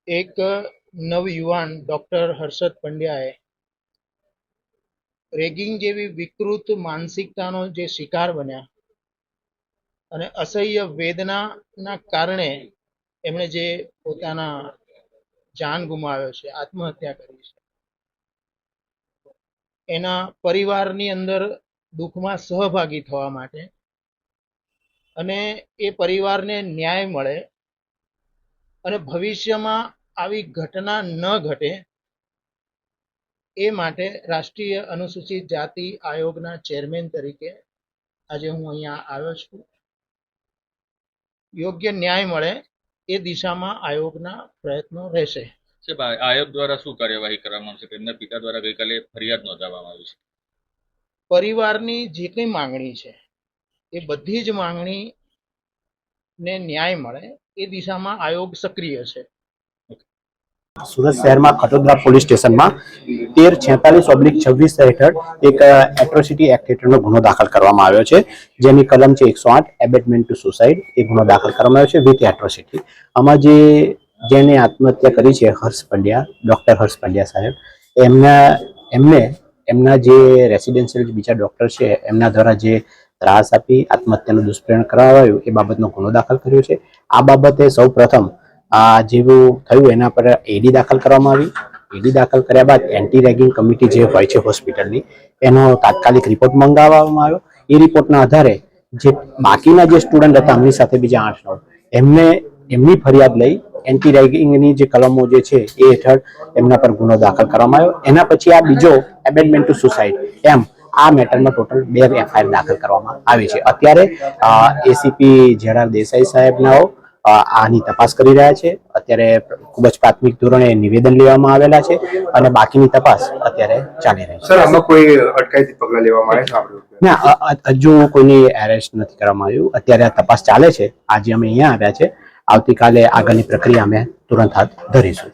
એક નવયુવાન ડોક્ટર હર્ષદ પંડ્યાએ રેગિંગ જેવી વિકૃત માનસિકતાનો જે શિકાર બન્યા અને અસહ્ય વેદનાના કારણે એમણે જે પોતાના જાન ગુમાવ્યો છે, આત્મહત્યા કરી છે, એના પરિવારની અંદર દુઃખમાં સહભાગી થવા માટે અને એ પરિવારને ન્યાય મળે અને ભવિષ્યમાં આવી ઘટના ન ઘટે એ માટે રાષ્ટ્રીય અનુસૂચિત જાતિ આયોગના ચેરમેન તરીકે આજે હું અહીંયા આવ્યો છું. યોગ્ય ન્યાય મળે એ દિશામાં આયોગના પ્રયત્નો રહેશે. આયોગ દ્વારા શું કાર્યવાહી કરવામાં આવશે? તેમના પિતા દ્વારા ગઈકાલે ફરિયાદ નોંધાવવામાં આવી છે. પરિવારની જે કંઈ માંગણી છે એ બધી જ માંગણીને ન્યાય મળે એ દિશામાં આયોગ સક્રિય છે. સુરત શહેરમાં ખટોદરા પોલીસ સ્ટેશનમાં 1346/26 હેઠળ એક એટ્રોસિટી એક્ટ હેઠળનો ગુનો દાખલ કરવામાં આવ્યો છે, જેની કલમ છે 108 એબેટમેન્ટ ટુ સુસાઇડ. એ ગુનો દાખલ કરવામાં આવ્યો છે વિથ એટ્રોસિટી. આમાં જેને આત્મહત્યા કરી છે હર્ષ પંડ્યા, ડોક્ટર હર્ષ પંડ્યા સાહેબ, એમના જે રેસિડેન્શિયલ બીજા ડોક્ટર છે એમના દ્વારા જે ત્રાસ આપી આત્મહત્યાનું દુષ્પ્રેરણ કરાવાયું એ બાબતનો ગુનો દાખલ કર્યો છે. આ બાબતે સૌ પ્રથમ જેવું થયું એના પર એડી દાખલ કરવામાં આવી. એડી દાખલ કર્યા બાદ એન્ટી રેગિંગ કમિટી જે હોય છે હોસ્પિટલની, એનો તાત્કાલિક રિપોર્ટ મંગાવવામાં આવ્યો. એ રિપોર્ટના આધારે જે બાકીના જે સ્ટુડન્ટ હતા એમની સાથે બીજા 8-9 એમની ફરિયાદ લઈ એન્ટી રેગિંગની જે કલમો જે છે એ હેઠળ એમના પર ગુનો દાખલ કરવામાં આવ્યો. એના પછી આ બીજો એબેટમેન્ટ ટુ સુસાઇડ એમ આ મેટરમાં ટોટલ 2 એફઆઈઆર દાખલ કરવામાં આવી છે. અત્યારે એસીપી જેઆર દેસાઈ સાહેબનાઓ આની તપાસ કરી રહ્યા છે. અત્યારે ખૂબ જ પ્રાથમિક ધોરણે નિવેદન લેવામાં આવેલા છે અને બાકીની તપાસ અત્યારે ચાલી રહી છે. સર, આમાં કોઈ અટકાયતી પગલાં લેવામાં આવ્યા છે? ના, હજુ કોઈની એરેસ્ટ નથી કરવામાં આવ્યું. અત્યારે આ તપાસ ચાલે છે. આજે અમે અહીંયા આવ્યા છે. આવતીકાલે આગળની પ્રક્રિયા અમે તુરંત હાથ ધરીશું.